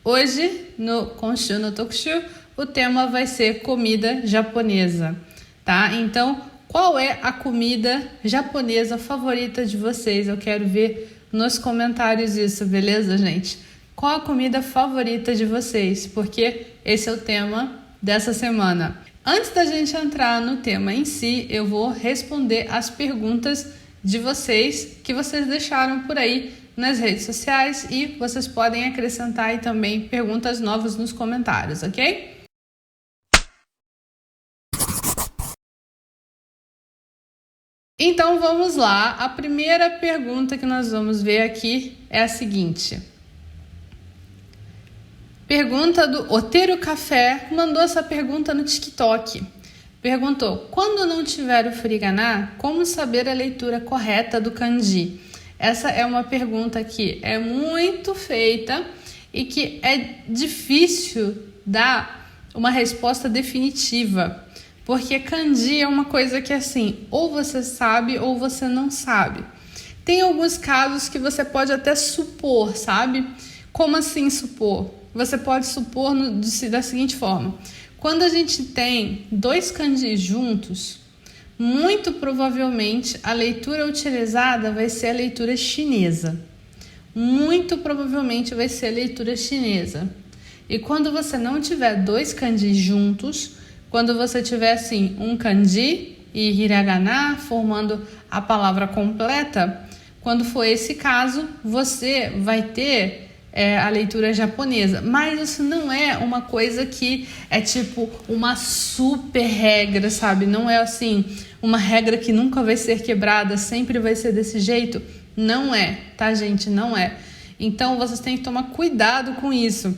Hoje no Konshu no Tokushu, o tema vai ser comida japonesa, tá? Então, qual é a comida japonesa favorita de vocês? Eu quero ver nos comentários isso, beleza, gente? Qual a comida favorita de vocês? Porque esse é o tema dessa semana. Antes da gente entrar no tema em si, eu vou responder as perguntas de vocês que vocês deixaram por aí nas redes sociais e vocês podem acrescentar aí também perguntas novas nos comentários, ok? Então vamos lá, a primeira pergunta que nós vamos ver aqui é a seguinte. Pergunta do Oteiro Café, mandou essa pergunta no TikTok. Perguntou, quando não tiver o furigana, como saber a leitura correta do kanji? Essa é uma pergunta que é muito feita e que é difícil dar uma resposta definitiva. Porque kanji é uma coisa que assim, ou você sabe ou você não sabe. Tem alguns casos que você pode até supor, sabe? Como assim supor? Você pode supor da seguinte forma. Quando a gente tem dois kanjis juntos, muito provavelmente a leitura utilizada vai ser a leitura chinesa. Muito provavelmente vai ser a leitura chinesa. E quando você não tiver dois kanjis juntos, quando você tiver assim um kanji e hiragana formando a palavra completa, quando for esse caso, você vai ter a leitura japonesa. Mas isso não é uma coisa que é tipo uma super regra, sabe? Não é assim uma regra que nunca vai ser quebrada, sempre vai ser desse jeito. Não é, tá, gente? Não é. Então, vocês têm que tomar cuidado com isso.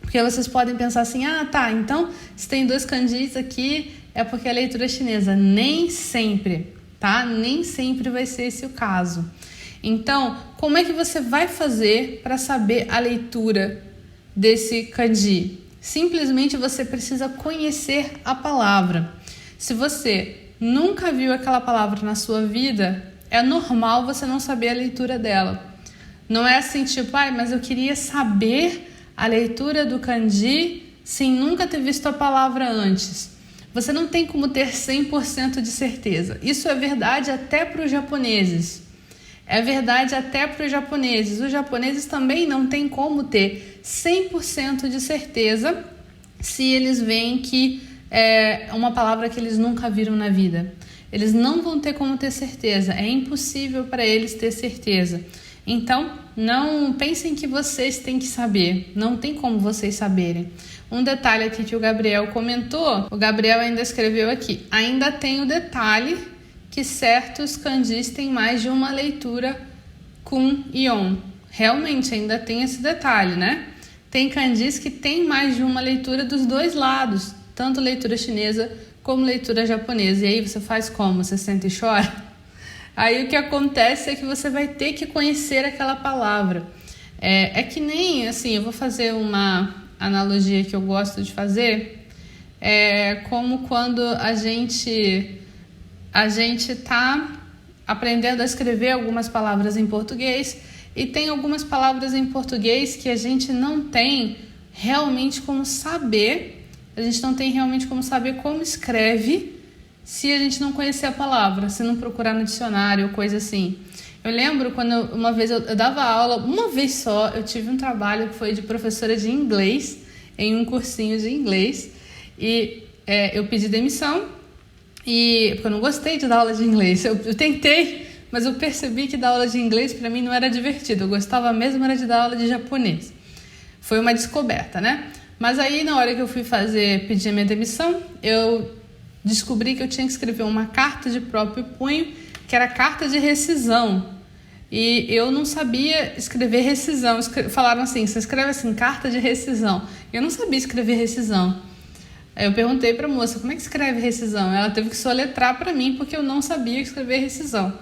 Porque vocês podem pensar assim, tá, então se tem dois kanjis aqui é porque é leitura chinesa. Nem sempre, tá? Nem sempre vai ser esse o caso. Então, como é que você vai fazer para saber a leitura desse kanji? Simplesmente você precisa conhecer a palavra. Se você nunca viu aquela palavra na sua vida, é normal você não saber a leitura dela. Não é assim tipo, mas eu queria saber a leitura do kanji sem nunca ter visto a palavra antes. Você não tem como ter 100% de certeza. Isso é verdade até para os japoneses. É verdade até para os japoneses. Os japoneses também não têm como ter 100% de certeza se eles veem que é uma palavra que eles nunca viram na vida. Eles não vão ter como ter certeza. É impossível para eles ter certeza. Então, não pensem que vocês têm que saber. Não tem como vocês saberem. Um detalhe aqui que o Gabriel comentou. O Gabriel ainda escreveu aqui. Ainda tem o detalhe que certos kanjis têm mais de uma leitura kun e on. Realmente, ainda tem esse detalhe, né? Tem kanjis que tem mais de uma leitura dos dois lados, tanto leitura chinesa como leitura japonesa. E aí você faz como? Você senta e chora? Aí o que acontece é que você vai ter que conhecer aquela palavra. É que nem, assim, eu vou fazer uma analogia que eu gosto de fazer. É como quando a gente está aprendendo a escrever algumas palavras em português e tem algumas palavras em português que a gente não tem realmente como saber, como escreve se a gente não conhecer a palavra, se não procurar no dicionário ou coisa assim. Eu lembro quando uma vez eu dava aula, uma vez só, eu tive um trabalho que foi de professora de inglês, em um cursinho de inglês, e eu pedi demissão, porque eu não gostei de dar aula de inglês. Eu tentei, mas eu percebi que dar aula de inglês para mim não era divertido. Eu gostava mesmo era de dar aula de japonês. Foi uma descoberta, né? Mas aí na hora que eu fui pedir a minha demissão, eu descobri que eu tinha que escrever uma carta de próprio punho, que era carta de rescisão. E eu não sabia escrever rescisão. Falaram assim, você escreve assim, carta de rescisão. Eu não sabia escrever rescisão. Aí eu perguntei para a moça, como é que escreve rescisão? Ela teve que soletrar para mim, porque eu não sabia escrever rescisão.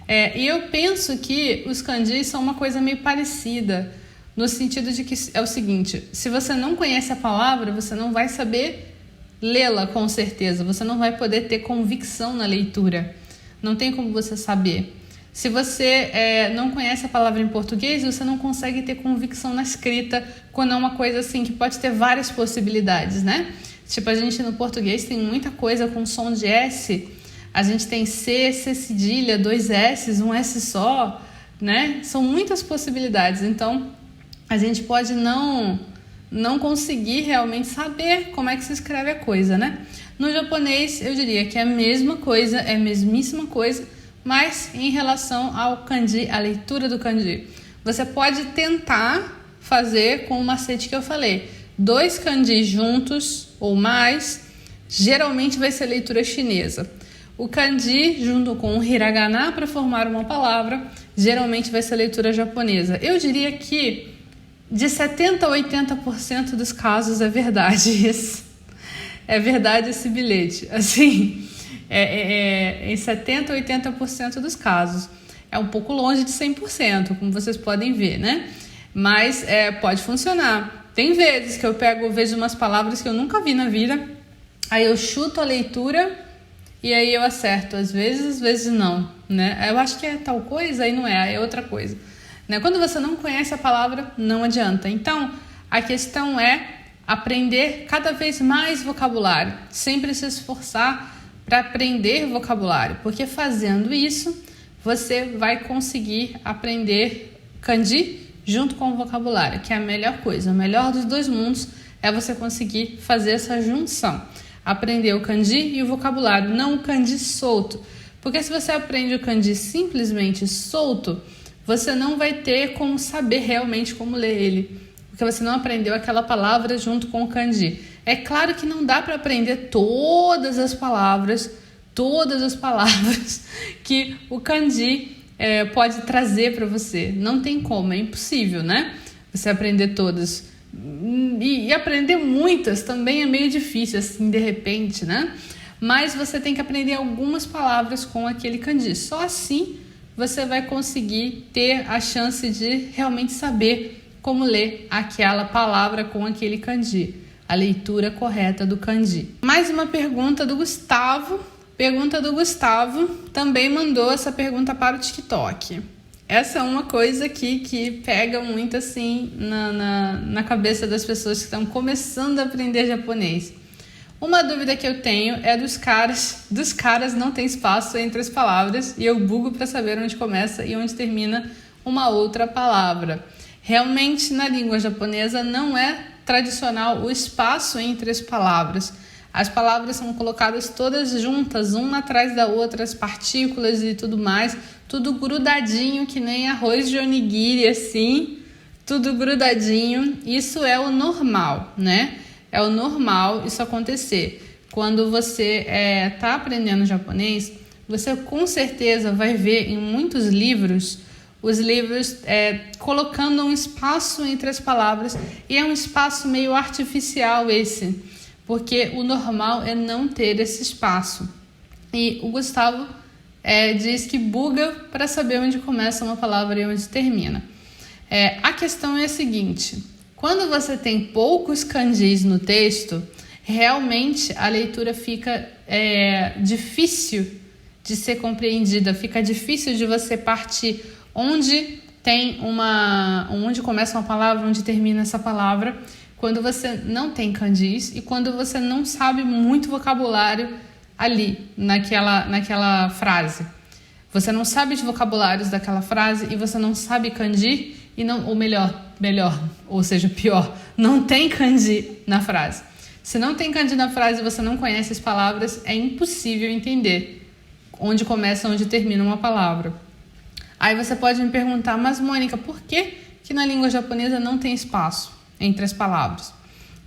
E eu penso que os kanjis são uma coisa meio parecida, no sentido de que é o seguinte, se você não conhece a palavra, você não vai saber lê-la com certeza, você não vai poder ter convicção na leitura. Não tem como você saber. Se você não conhece a palavra em português, você não consegue ter convicção na escrita quando é uma coisa assim que pode ter várias possibilidades, né? Tipo, a gente no português tem muita coisa com som de S, a gente tem C, C cedilha, 2 S's, um S só, né? São muitas possibilidades, então a gente pode não conseguir realmente saber como é que se escreve a coisa, né? No japonês, eu diria que é a mesma coisa, é a mesmíssima coisa, mas em relação ao kanji, a leitura do kanji. Você pode tentar fazer com o macete que eu falei. 2 kanji juntos ou mais, geralmente vai ser leitura chinesa. O kanji junto com o hiragana para formar uma palavra, geralmente vai ser leitura japonesa. Eu diria que de 70% a 80% dos casos é verdade isso. É verdade esse bilhete. Assim, em 70% a 80% dos casos. É um pouco longe de 100%, como vocês podem ver, né? Mas pode funcionar. Tem vezes que eu vejo umas palavras que eu nunca vi na vida, aí eu chuto a leitura e aí eu acerto. Às vezes não, né? Eu acho que é tal coisa, aí não é, aí é outra coisa. Né? Quando você não conhece a palavra, não adianta. Então, a questão é aprender cada vez mais vocabulário, sempre se esforçar para aprender vocabulário, porque fazendo isso, você vai conseguir aprender kanji junto com o vocabulário, que é a melhor coisa. O melhor dos dois mundos é você conseguir fazer essa junção, aprender o kanji e o vocabulário, não o kanji solto, porque se você aprende o kanji simplesmente solto, você não vai ter como saber realmente como ler ele, porque você não aprendeu aquela palavra junto com o kanji. É claro que não dá para aprender todas as palavras que o kanji pode trazer para você. Não tem como, é impossível, né? Você aprender todas. E aprender muitas também é meio difícil, assim, de repente, né? Mas você tem que aprender algumas palavras com aquele kanji. Só assim você vai conseguir ter a chance de realmente saber como ler aquela palavra com aquele kanji, a leitura correta do kanji. Mais uma pergunta do Gustavo. Também mandou essa pergunta para o TikTok. Essa é uma coisa aqui que pega muito assim na cabeça das pessoas que estão começando a aprender japonês. Uma dúvida que eu tenho é dos caras não tem espaço entre as palavras e eu bugo para saber onde começa e onde termina uma outra palavra. Realmente, na língua japonesa, não é tradicional o espaço entre as palavras. As palavras são colocadas todas juntas, uma atrás da outra, as partículas e tudo mais, tudo grudadinho, que nem arroz de onigiri, assim, tudo grudadinho. Isso é o normal, né? É o normal isso acontecer. Quando você está aprendendo japonês, você com certeza vai ver em muitos livros os livros colocando um espaço entre as palavras, e é um espaço meio artificial esse, porque o normal é não ter esse espaço. E o Gustavo diz que buga para saber onde começa uma palavra e onde termina. A questão é a seguinte: quando você tem poucos kanjis no texto, realmente a leitura fica difícil de ser compreendida, fica difícil de você partir onde começa uma palavra, onde termina essa palavra, quando você não tem kanjis e quando você não sabe muito vocabulário ali, naquela frase. Você não sabe de vocabulários daquela frase e você não sabe kanji, ou seja, pior, não tem kanji na frase. Se não tem kanji na frase e você não conhece as palavras, é impossível entender onde começa e onde termina uma palavra. Aí você pode me perguntar, mas Mônica, por que na língua japonesa não tem espaço entre as palavras?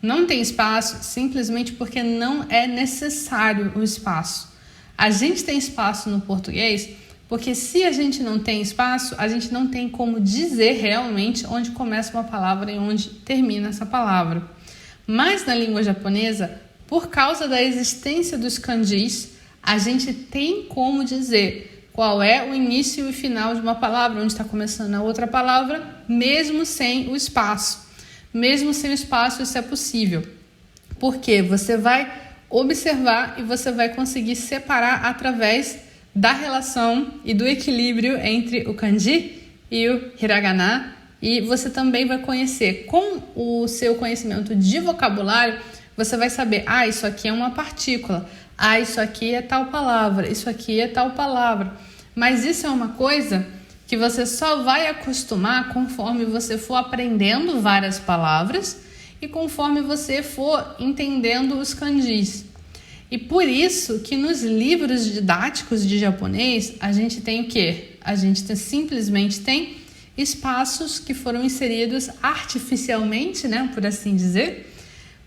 Não tem espaço simplesmente porque não é necessário o espaço. A gente tem espaço no português porque se a gente não tem espaço, a gente não tem como dizer realmente onde começa uma palavra e onde termina essa palavra. Mas na língua japonesa, por causa da existência dos kanjis, a gente tem como dizer qual é o início e o final de uma palavra, onde está começando a outra palavra, mesmo sem o espaço. Mesmo sem o espaço, isso é possível. Porque você vai observar e você vai conseguir separar através da relação e do equilíbrio entre o kanji e o hiragana. E você também vai conhecer, com o seu conhecimento de vocabulário, você vai saber, isso aqui é uma partícula, isso aqui é tal palavra, isso aqui é tal palavra. Mas isso é uma coisa que você só vai acostumar conforme você for aprendendo várias palavras e conforme você for entendendo os kanjis. E por isso que nos livros didáticos de japonês, a gente tem o quê? A gente simplesmente tem espaços que foram inseridos artificialmente, né, por assim dizer.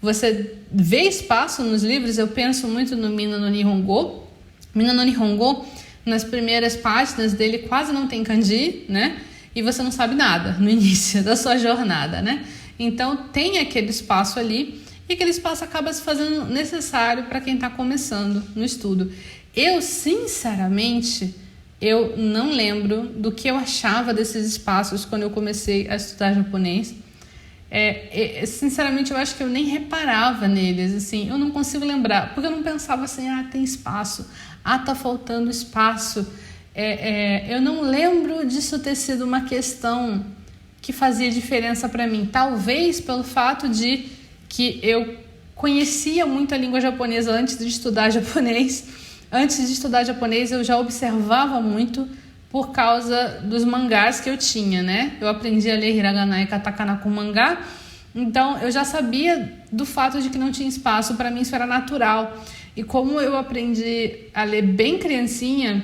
Você vê espaço nos livros, eu penso muito no Mina no Nihongo. Mina no Nihongo, nas primeiras páginas dele quase não tem kanji, né? E você não sabe nada no início da sua jornada, né? Então tem aquele espaço ali e aquele espaço acaba se fazendo necessário para quem está começando no estudo. Eu, sinceramente, eu não lembro do que eu achava desses espaços quando eu comecei a estudar japonês. Sinceramente, eu acho que eu nem reparava neles, assim, eu não consigo lembrar, porque eu não pensava assim, tem espaço, tá faltando espaço. Eu não lembro disso ter sido uma questão que fazia diferença para mim, talvez pelo fato de que eu conhecia muito a língua japonesa antes de estudar japonês. Antes de estudar japonês, eu já observava muito por causa dos mangás que eu tinha, né? Eu aprendi a ler hiragana e katakana com mangá, então eu já sabia do fato de que não tinha espaço, para mim isso era natural. E como eu aprendi a ler bem criancinha,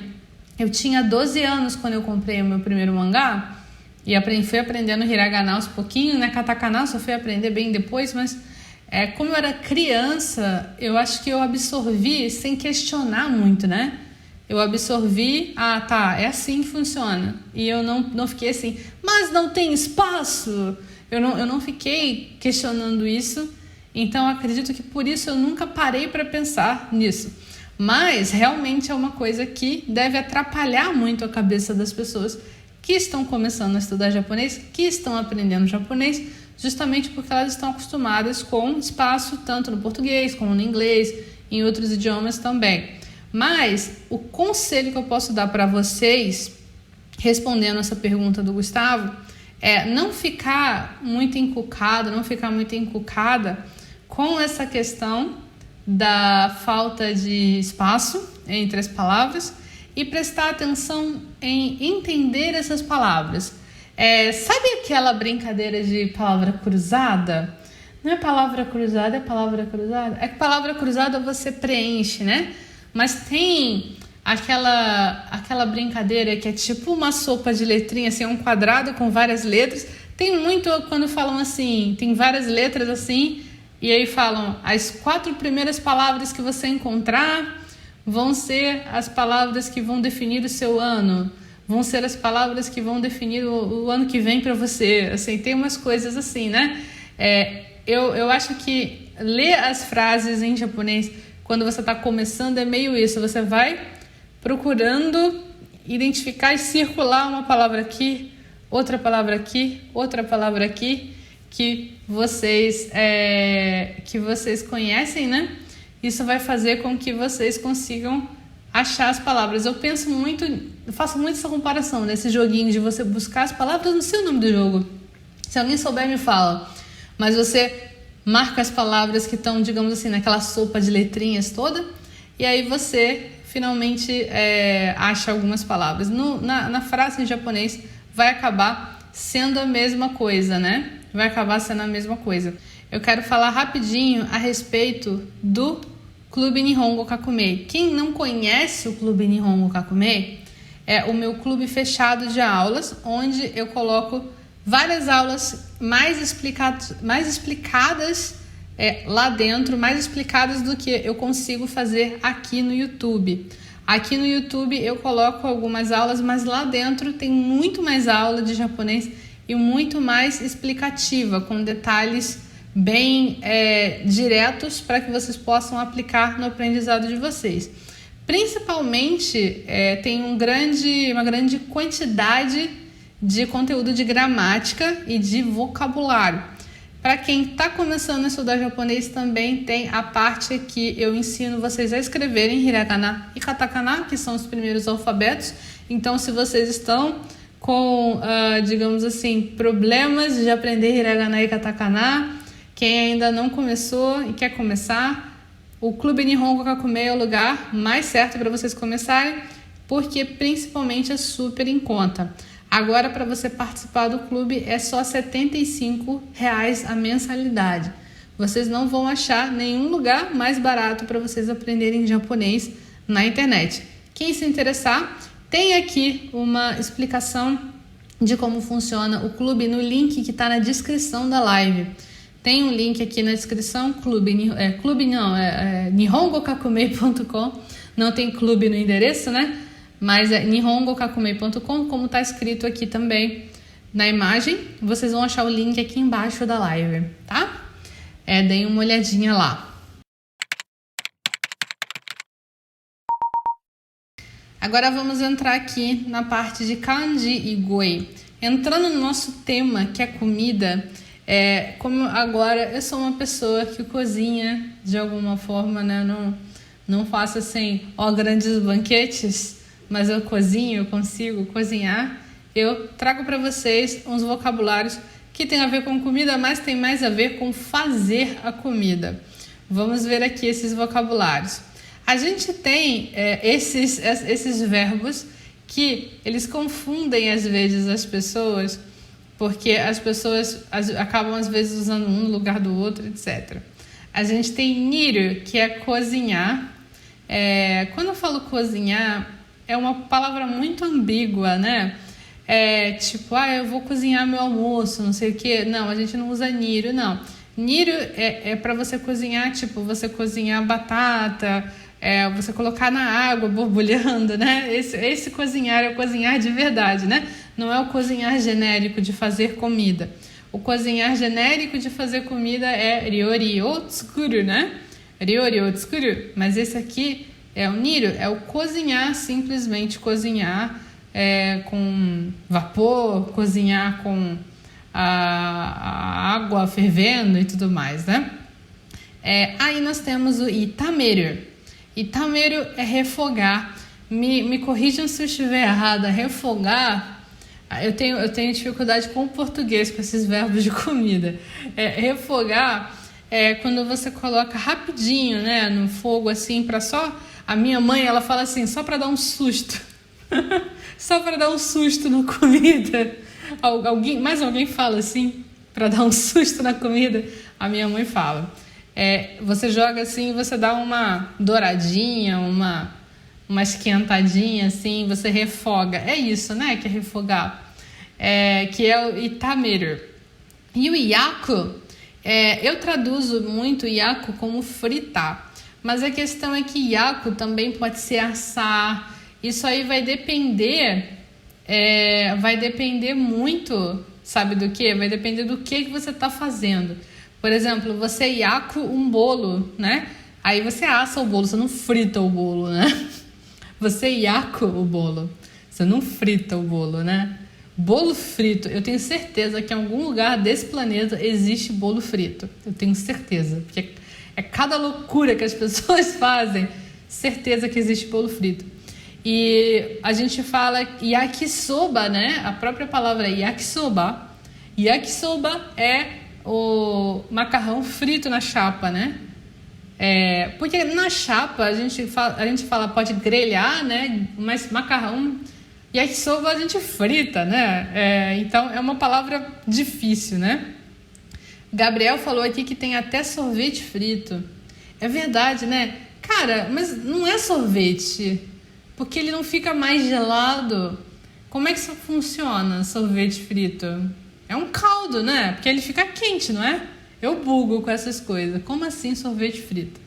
eu tinha 12 anos quando eu comprei o meu primeiro mangá, e fui aprendendo hiragana aos pouquinhos, né? Katakana eu só fui aprender bem depois, mas como eu era criança, eu acho que eu absorvi sem questionar muito, né? Eu absorvi, é assim que funciona. E eu não fiquei assim, mas não tem espaço. Eu não fiquei questionando isso. Então, acredito que por isso eu nunca parei para pensar nisso. Mas, realmente é uma coisa que deve atrapalhar muito a cabeça das pessoas que estão começando a estudar japonês, que estão aprendendo japonês, justamente porque elas estão acostumadas com espaço, tanto no português como no inglês, em outros idiomas também. Mas o conselho que eu posso dar para vocês, respondendo essa pergunta do Gustavo, é não ficar muito encucado, não ficar muito encucada com essa questão da falta de espaço entre as palavras e prestar atenção em entender essas palavras. Sabe aquela brincadeira de palavra cruzada? Não é palavra cruzada, é palavra cruzada? É que palavra cruzada você preenche, né? Mas tem aquela brincadeira que é tipo uma sopa de letrinha, assim, um quadrado com várias letras. Tem muito quando falam assim, tem várias letras assim, e aí falam as 4 primeiras palavras que você encontrar vão ser as palavras que vão definir o seu ano, vão ser as palavras que vão definir o ano que vem para você. Assim, tem umas coisas assim, né? Eu acho que ler as frases em japonês quando você está começando é meio isso. Você vai procurando identificar e circular uma palavra aqui, outra palavra aqui, outra palavra aqui, que vocês conhecem, né? Isso vai fazer com que vocês consigam achar as palavras. Eu faço muito essa comparação nesse joguinho de você buscar as palavras no seu nome do jogo. Se alguém souber, me fala. Mas você marca as palavras que estão, digamos assim, naquela sopa de letrinhas toda, e aí você finalmente acha algumas palavras. Na frase em japonês vai acabar sendo a mesma coisa, né? Vai acabar sendo a mesma coisa. Eu quero falar rapidinho a respeito do Clube Nihongo Kakumei. Quem não conhece o Clube Nihongo Kakumei, é o meu clube fechado de aulas, onde eu coloco várias aulas mais explicadas lá dentro, mais explicadas do que eu consigo fazer aqui no YouTube. Aqui no YouTube eu coloco algumas aulas, mas lá dentro tem muito mais aula de japonês e muito mais explicativa, com detalhes bem diretos para que vocês possam aplicar no aprendizado de vocês. Principalmente tem uma grande quantidade de conteúdo de gramática e de vocabulário. Para quem está começando a estudar japonês, também tem a parte que eu ensino vocês a escreverem hiragana e katakana, que são os primeiros alfabetos. Então, se vocês estão com, digamos assim, problemas de aprender hiragana e katakana, quem ainda não começou e quer começar, o Clube Nihongo Kakumei é o lugar mais certo para vocês começarem, porque principalmente é super em conta. Agora, para você participar do clube, é só R$ 75 a mensalidade. Vocês não vão achar nenhum lugar mais barato para vocês aprenderem japonês na internet. Quem se interessar, tem aqui uma explicação de como funciona o clube no link que está na descrição da live. Tem um link aqui na descrição, nihongokakumei.com. Não tem clube no endereço, né? Mas é nihongokakumei.com, como está escrito aqui também na imagem. Vocês vão achar o link aqui embaixo da live, tá? Deem uma olhadinha lá. Agora vamos entrar aqui na parte de kanji e goi. Entrando no nosso tema, que é comida, como agora eu sou uma pessoa que cozinha de alguma forma, né? Não faço assim, grandes banquetes, mas eu cozinho, eu consigo cozinhar. Eu trago para vocês uns vocabulários que tem a ver com comida, mas tem mais a ver com fazer a comida. Vamos ver aqui esses vocabulários. A gente tem esses verbos que eles confundem às vezes as pessoas, porque as pessoas acabam às vezes usando um no lugar do outro, etc. A gente tem niru, que é cozinhar. Quando eu falo cozinhar, é uma palavra muito ambígua, né? Tipo, eu vou cozinhar meu almoço, não sei o quê. Não, a gente não usa niru, não. Niru é para você cozinhar, tipo, você cozinhar batata, você colocar na água borbulhando, né? Esse cozinhar é o cozinhar de verdade, né? Não é o cozinhar genérico de fazer comida. O cozinhar genérico de fazer comida é ryori o tsukuru, né? Ryori o tsukuru. Mas esse aqui é o niru, é o cozinhar, simplesmente cozinhar com vapor, cozinhar com a água fervendo e tudo mais, né? Aí nós temos o itameru. Itameru é refogar. Me corrijam se eu estiver errada. Refogar, eu tenho dificuldade com o português, com esses verbos de comida. Refogar é quando você coloca rapidinho, né, no fogo, assim, para só... A minha mãe, ela fala assim, só para dar um susto. Só para dar um susto na comida. Mais alguém fala assim, para dar um susto na comida? A minha mãe fala. Você joga assim, você dá uma douradinha, uma esquentadinha assim, você refoga. É isso, né, que é refogar. Que é o itameru. E o yaku, eu traduzo muito yaku como fritar. Mas a questão é que yaku também pode ser assar. Isso aí vai depender muito, sabe do quê? Vai depender do que você está fazendo. Por exemplo, você yaku um bolo, né? Aí você assa o bolo, você não frita o bolo, né? Você yaku o bolo, você não frita o bolo, né? Bolo frito, eu tenho certeza que em algum lugar desse planeta existe bolo frito. Eu tenho certeza, porque cada loucura que as pessoas fazem, certeza que existe bolo frito. E a gente fala yakisoba, né? A própria palavra yakisoba. Yakisoba é o macarrão frito na chapa, né? Porque na chapa a gente fala pode grelhar, né? Mas macarrão, yakisoba a gente frita, né? Então é uma palavra difícil, né? Gabriel falou aqui que tem até sorvete frito. É verdade, né? Cara, mas não é sorvete, porque ele não fica mais gelado. Como é que isso funciona, sorvete frito? É um caldo, né? Porque ele fica quente, não é? Eu bugo com essas coisas. Como assim sorvete frito?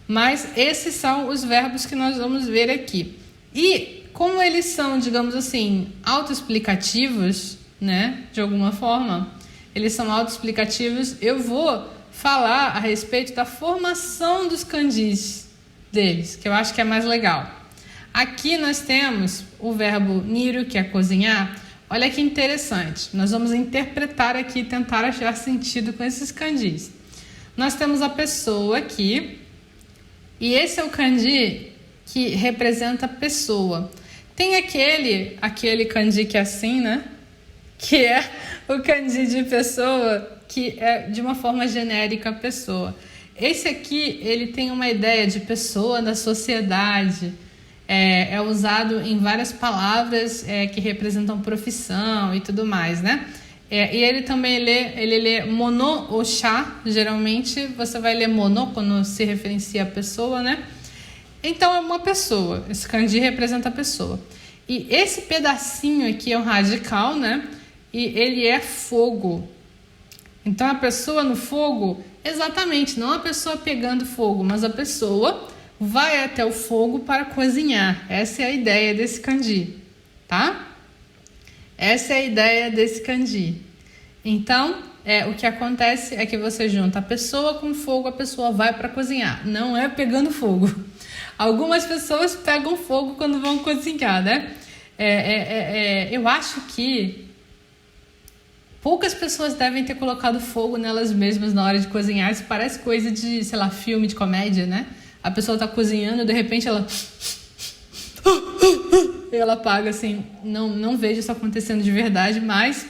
Mas esses são os verbos que nós vamos ver aqui. E como eles são, digamos assim, autoexplicativos, né? De alguma forma, eles são autoexplicativos. Eu vou falar a respeito da formação dos kanjis deles, que eu acho que é mais legal. Aqui nós temos o verbo niru, que é cozinhar. Olha que interessante. Nós vamos interpretar aqui e tentar achar sentido com esses kanjis. Nós temos a pessoa aqui, e esse é o kanji que representa a pessoa. Tem aquele kanji que é assim, né? Que é o kanji de pessoa, que é de uma forma genérica a pessoa. Esse aqui, ele tem uma ideia de pessoa na sociedade. É usado em várias palavras que representam profissão e tudo mais, né? E ele também lê mono ou chá. Geralmente você vai ler mono quando se referencia a pessoa, né? Então é uma pessoa. Esse kanji representa a pessoa. E esse pedacinho aqui é um radical, né? E ele é fogo. Então a pessoa no fogo, exatamente, não a pessoa pegando fogo, mas a pessoa vai até o fogo para cozinhar. Essa é a ideia desse kanji, tá? Essa é a ideia desse kanji. Então, o que acontece é que você junta a pessoa com fogo, a pessoa vai para cozinhar. Não é pegando fogo. Algumas pessoas pegam fogo quando vão cozinhar, né? Eu acho que poucas pessoas devem ter colocado fogo nelas mesmas na hora de cozinhar. Isso parece coisa de, sei lá, filme de comédia, né? A pessoa tá cozinhando e de repente ela apaga, assim. Não vejo isso acontecendo de verdade, mas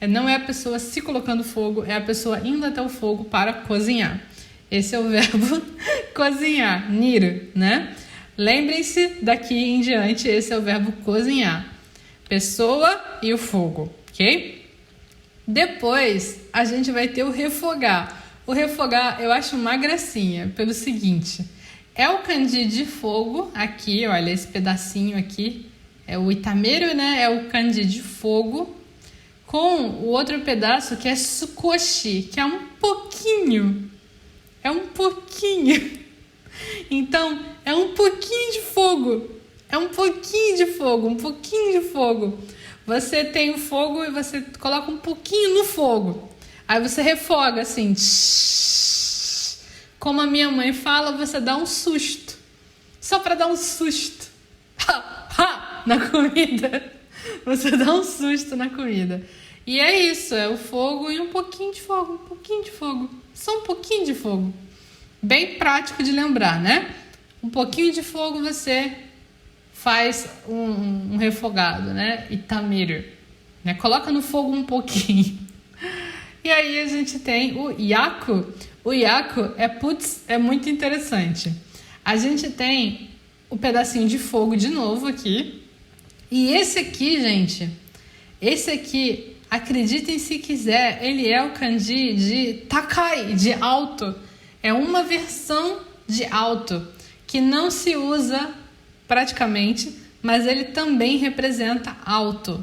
não é a pessoa se colocando fogo, é a pessoa indo até o fogo para cozinhar. Esse é o verbo cozinhar, nir, né? Lembrem-se, daqui em diante, esse é o verbo cozinhar. Pessoa e o fogo, ok? Depois, a gente vai ter o refogar. O refogar eu acho uma gracinha, pelo seguinte: é o kanji de fogo, aqui, olha, esse pedacinho aqui, é o itameru, né? É o kanji de fogo, com o outro pedaço que é sukoshi, que é um pouquinho. É um pouquinho. Então, é um pouquinho de fogo. É um pouquinho de fogo, um pouquinho de fogo. Você tem o fogo e você coloca um pouquinho no fogo. Aí você refoga assim. Como a minha mãe fala, você dá um susto. Só para dar um susto. Na comida. Você dá um susto na comida. E é isso, é o fogo e um pouquinho de fogo, um pouquinho de fogo. Só um pouquinho de fogo. Bem prático de lembrar, né? Um pouquinho de fogo você faz um refogado, né? Itameru, né? Coloca no fogo um pouquinho. E aí a gente tem o yaku. O yaku é muito interessante. A gente tem o pedacinho de fogo de novo aqui. E esse aqui, gente, acreditem se quiser, ele é o kanji de takai, de alto. É uma versão de alto que não se usa praticamente, mas ele também representa alto.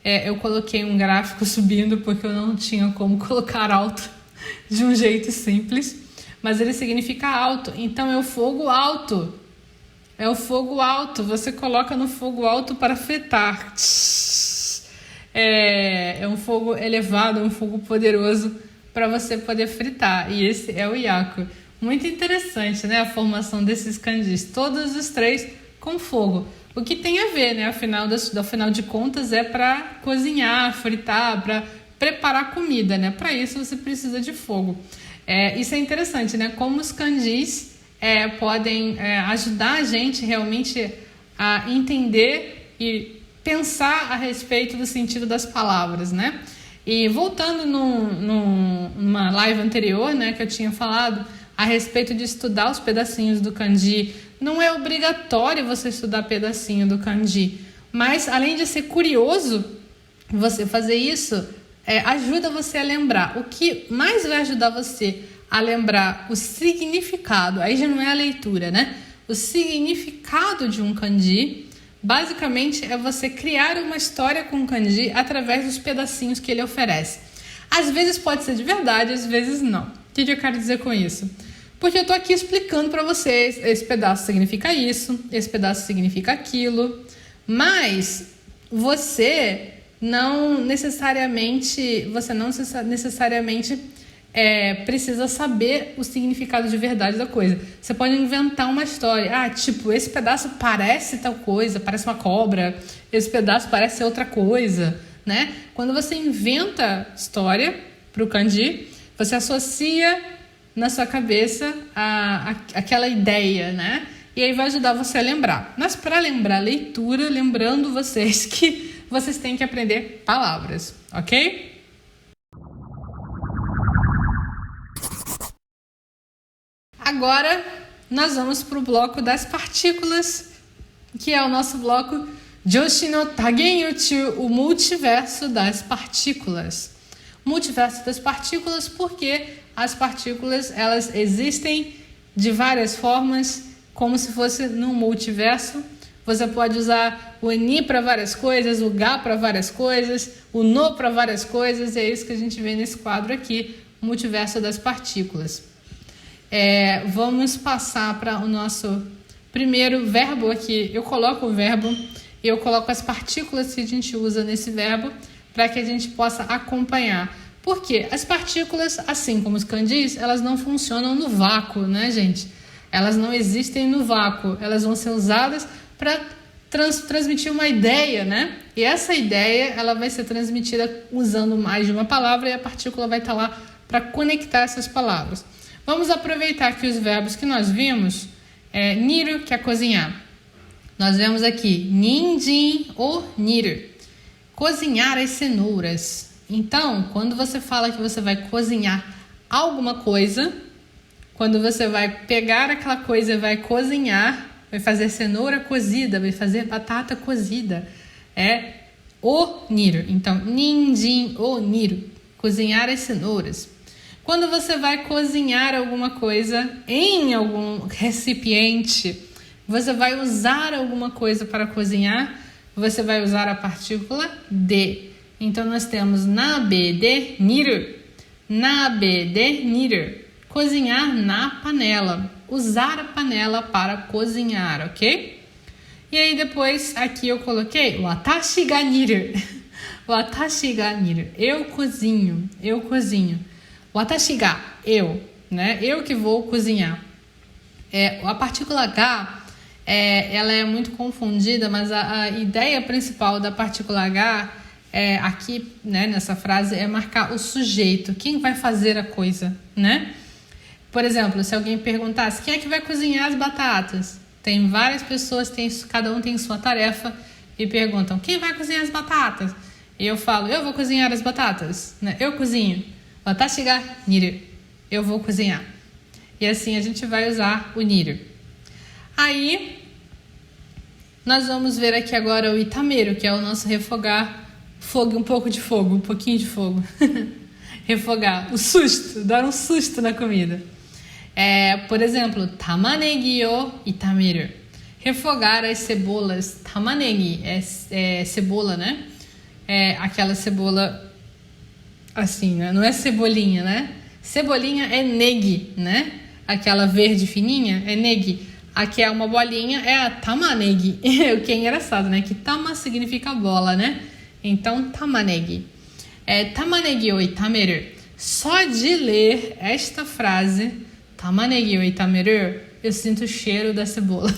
Eu coloquei um gráfico subindo porque eu não tinha como colocar alto de um jeito simples, mas ele significa alto. Então é o fogo alto. É o fogo alto. Você coloca no fogo alto para fritar. É um fogo elevado, um fogo poderoso para você poder fritar. E esse é o yaku. Muito interessante, né? A formação desses kanjis. Todos os três com fogo. O que tem a ver, né? Afinal de contas, é para cozinhar, fritar, para preparar comida, né? Para isso você precisa de fogo. Isso é interessante, né? Como os kanjis podem ajudar a gente realmente a entender e pensar a respeito do sentido das palavras, né? E voltando numa live anterior, né, que eu tinha falado a respeito de estudar os pedacinhos do kanji, não é obrigatório você estudar pedacinho do kanji, mas além de ser curioso, você fazer isso ajuda você a lembrar. O que mais vai ajudar você a lembrar o significado, aí já não é a leitura, né? O significado de um kanji, basicamente, é você criar uma história com o kanji através dos pedacinhos que ele oferece. Às vezes pode ser de verdade, às vezes não. O que eu quero dizer com isso? Porque eu tô aqui explicando para vocês, esse pedaço significa isso, esse pedaço significa aquilo, mas você não necessariamente precisa saber o significado de verdade da coisa. Você pode inventar uma história. Tipo, esse pedaço parece tal coisa, parece uma cobra. Esse pedaço parece outra coisa, né? Quando você inventa história para o kanji, você associa na sua cabeça aquela ideia, né? E aí vai ajudar você a lembrar. Mas para lembrar a leitura, lembrando vocês que vocês têm que aprender palavras, ok? Agora nós vamos para o bloco das partículas, que é o nosso bloco Joshi no Tagenyuchu, o multiverso das partículas. Multiverso das partículas porque as partículas elas existem de várias formas, como se fosse num multiverso. Você pode usar o ni para várias coisas, o ga para várias coisas, o no para várias coisas, e é isso que a gente vê nesse quadro aqui, o multiverso das partículas. Vamos passar para o nosso primeiro verbo aqui. Eu coloco o verbo e eu coloco as partículas que a gente usa nesse verbo para que a gente possa acompanhar. Porque as partículas, assim como os kanjis, elas não funcionam no vácuo, né, gente? Elas não existem no vácuo. Elas vão ser usadas para transmitir uma ideia, né? E essa ideia, ela vai ser transmitida usando mais de uma palavra e a partícula vai estar lá para conectar essas palavras. Vamos aproveitar aqui os verbos que nós vimos. Niru, que é cozinhar. Nós vemos aqui ninjin ou niru. Cozinhar as cenouras. Então, quando você fala que você vai cozinhar alguma coisa, quando você vai pegar aquela coisa e vai cozinhar, vai fazer cenoura cozida, vai fazer batata cozida, é o niru. Então, ninjin ou niru. Cozinhar as cenouras. Quando você vai cozinhar alguma coisa em algum recipiente, você vai usar alguma coisa para cozinhar, você vai usar a partícula de. Então, nós temos nabe de niru. Nabe de niru. Cozinhar na panela. Usar a panela para cozinhar, ok? E aí, depois, aqui eu coloquei watashi ga niru. Watashi ga niru. Eu cozinho. Eu cozinho. Watashi ga, eu, né? Eu que vou cozinhar. A partícula ga, ela é muito confundida, mas a ideia principal da partícula ga, aqui, né, nessa frase, é marcar o sujeito, quem vai fazer a coisa, né? Por exemplo, se alguém perguntasse, quem é que vai cozinhar as batatas? Tem várias pessoas, cada um tem sua tarefa, e perguntam, quem vai cozinhar as batatas? E eu falo, eu vou cozinhar as batatas, né? Eu cozinho. Watashi ga niru. Eu vou cozinhar. E assim a gente vai usar o niru. Aí, nós vamos ver aqui agora o itameru, que é o nosso refogar fogo, um pouco de fogo, um pouquinho de fogo. Refogar, o susto, dar um susto na comida. Por exemplo, tamanegi o itameru. Refogar as cebolas. Tamanegi é cebola, né? Aquela cebola assim, né? Não é cebolinha, né? Cebolinha é negi, né? Aquela verde fininha é negi. Aqui é uma bolinha, é a tamanegi. O que é engraçado, né? Que tama significa bola, né? Então, tamanegi. Tamanegi o itameru. Só de ler esta frase, tamanegi o itameru, eu sinto o cheiro da cebola.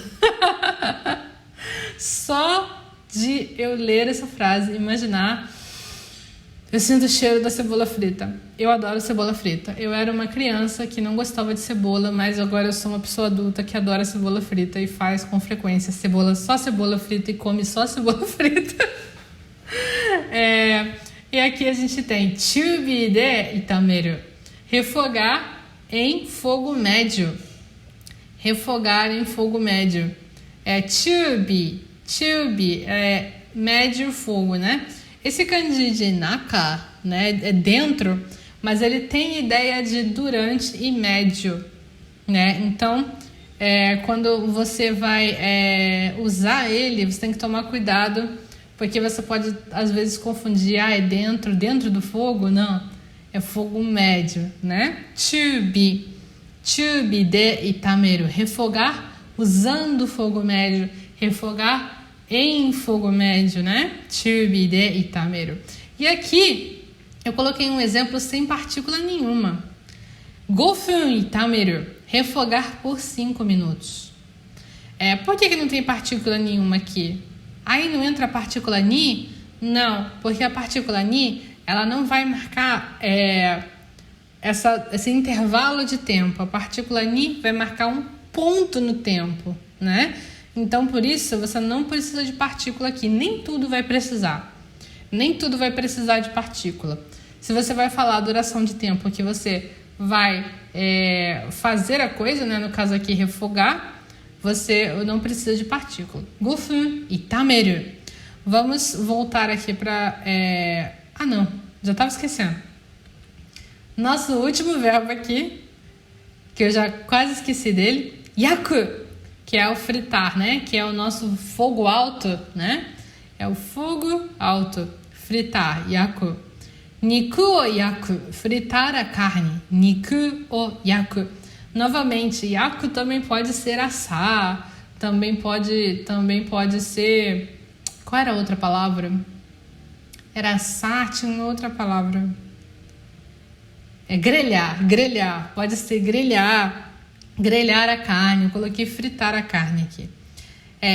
Só de eu ler essa frase, imaginar, eu sinto o cheiro da cebola frita. Eu adoro cebola frita. Eu era uma criança que não gostava de cebola, mas agora eu sou uma pessoa adulta que adora cebola frita e faz com frequência só cebola frita e come só cebola frita. E aqui a gente tem chubi de itameru. Refogar em fogo médio. Refogar em fogo médio. Chubi é médio fogo, né? Esse kanji de naka, né, é dentro, mas ele tem ideia de durante e médio, né? Então, quando você vai usar ele, você tem que tomar cuidado, porque você pode, às vezes, confundir, é dentro do fogo? Não, é fogo médio, né? Chubi de itameru, refogar usando fogo médio, refogar em fogo médio, né? Chubi de itameru. E aqui eu coloquei um exemplo sem partícula nenhuma. 5 分 itameru, refogar por 5 minutos. Por que não tem partícula nenhuma aqui? Aí não entra a partícula ni, Não, porque a partícula ni, ela não vai marcar esse intervalo de tempo. A partícula ni vai marcar um ponto no tempo, né? Então, por isso, você não precisa de partícula aqui. Nem tudo vai precisar. Nem tudo vai precisar de partícula. Se você vai falar a duração de tempo que você vai fazer a coisa, né? No caso aqui, refogar, você não precisa de partícula. Gufun e tameru. Vamos voltar aqui para... não, já estava esquecendo. Nosso último verbo aqui, que eu já quase esqueci dele, yaku, que é o fritar, né? Que é o nosso fogo alto, né? É o fogo alto, fritar, yaku. Niku o yaku, fritar a carne. Niku o yaku. Novamente, yaku também pode ser assar, também pode ser... Qual era a outra palavra? Era assar, tinha uma outra palavra. Grelhar. Pode ser grelhar a carne. Eu coloquei fritar a carne aqui.